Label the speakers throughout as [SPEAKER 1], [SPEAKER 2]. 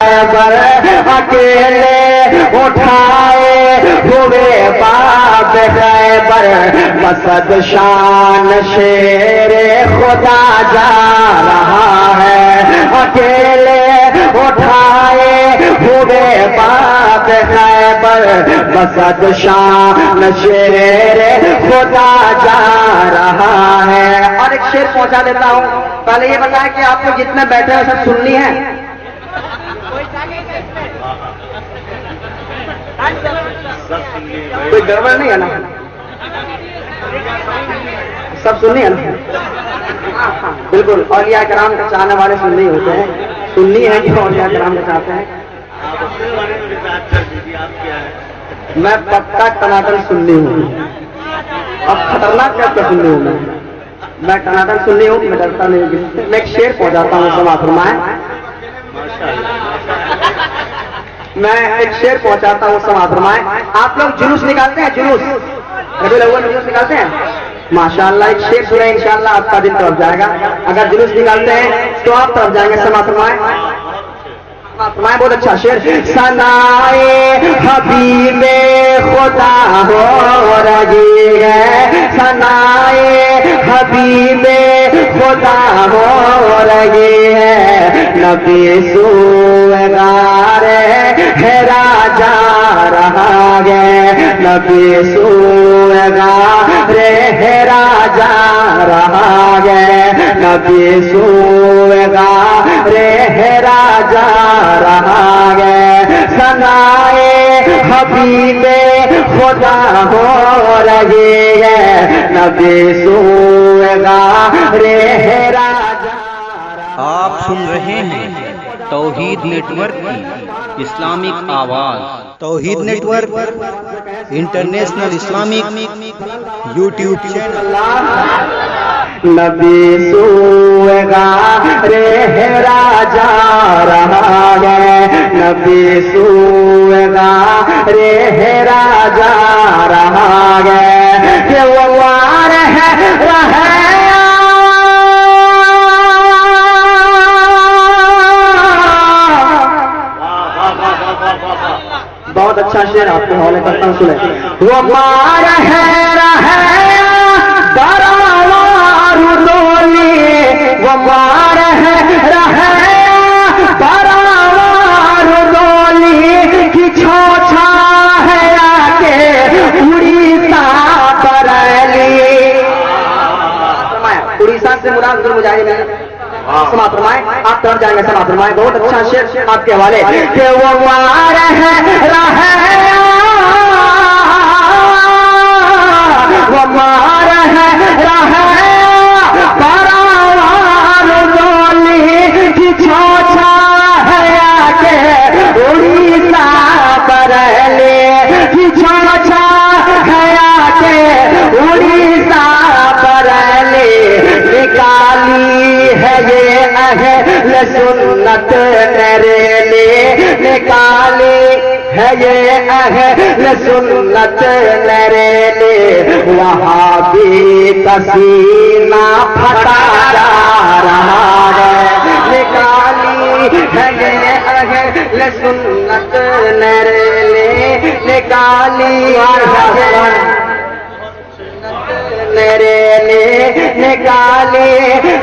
[SPEAKER 1] پر اکیلے اٹھائے ہوئے باب خیبر مسد شان شیر خدا جا رہا ہے اکیلے اٹھائے ہوئے باب خیبر مسد شان شیر خدا جا رہا ہے۔ اور ایک شعر پہنچا دیتا ہوں، پہلے یہ بتایا کہ آپ کو جتنے بیٹھے ہیں سب سننی ہے؟ کوئی گڑبڑ نہیں ہے نا؟ سب سننی ہے نا؟ بالکل، اولیاء کرام کے چاہنے والے سننی ہوتے ہیں، سننی ہے کہ اولیاء کرام کے چاہتے ہیں؟ میں پکا ٹناٹن سننی ہوں، اب خطرناک کیسے سننی ہوں میں ٹناٹن سننی ہوں، میں ڈرتا نہیں ہوں۔ میں ایک شعر پہنچاتا ہوں، سما فرمائیں، میں ایک شعر پہنچاتا ہوں، سما فرمائیں۔ آپ لوگ جلوس نکالتے ہیں، جلوس ربیع الاول جلوس نکالتے ہیں؟ ماشاءاللہ، ایک شعر سنیں انشاءاللہ آپ کا دل طرف جائے گا۔ اگر جلوس نکالتے ہیں تو آپ طرف جائیں گے، سما فرمائیں، بہت اچھا شعر۔ ثنائے حبیب خدا ہو رہی ہے، ثنائے حبیب خدا ہو رہی ہے، نبی سوگار ہیرا جا رہا ہے، نبی سوگار ہیرا جا رہا ہے، نبی سوگار ہیرا جا رہا ہے، ثنائے حبیب خدا ہو رہی ہے، نبی سوگار ہیرا جا۔
[SPEAKER 2] آپ سن رہے ہیں توحید نیٹ ورک کی اسلامک آواز۔ توحید network international Islamic YouTube channel.
[SPEAKER 1] نبی سوگار ہیرا جا رہا ہے، نبی سوگار ہیرا جا رہا ہے، کہ وہ وار ہے رہے بہت اچھا شعر آپ کے حوالے کرتا ہوں، سنیں۔ وہ مار ہے رہے براوار دولی، وہ مار ہے رہے براوار دولی کی چھوچھا ہے آکے اڑیسہ بریلی۔ اڑیسہ سے مراد ضرور مجاہد ہے، سما فرمائیں، آپ طرف جائیں گے، سما فرمائیں، بہت اچھا شعر آپ کے حوالے، کہ وہ وار ہے رہے وہ مار ہے رہے براوار دولی کی چھوچھا ہے آکے اڑیسہ بریلی، کی چھوچھا ہے آکے اڑیسہ بریلی، نکالی ہے یہ اہل سنت نریلی، نکالی ہے یہ اہل سنت نریلی، وہاں بھی کسینہ پھٹا جا رہا ہے، نکالی ہے یہ اہل سنت نریلی، نکالی نریلی، نکالی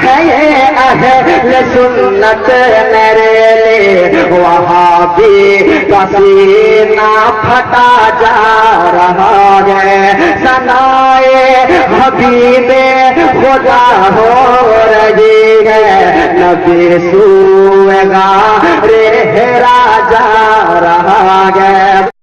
[SPEAKER 1] ہے یہ اہل سنت نریلی، وہاں بھی پسینہ پھٹا جا رہا ہے، ثنائے حبیب خدا ہو رہی ہے، نبی سوگار ہیرا جا رہا ہے۔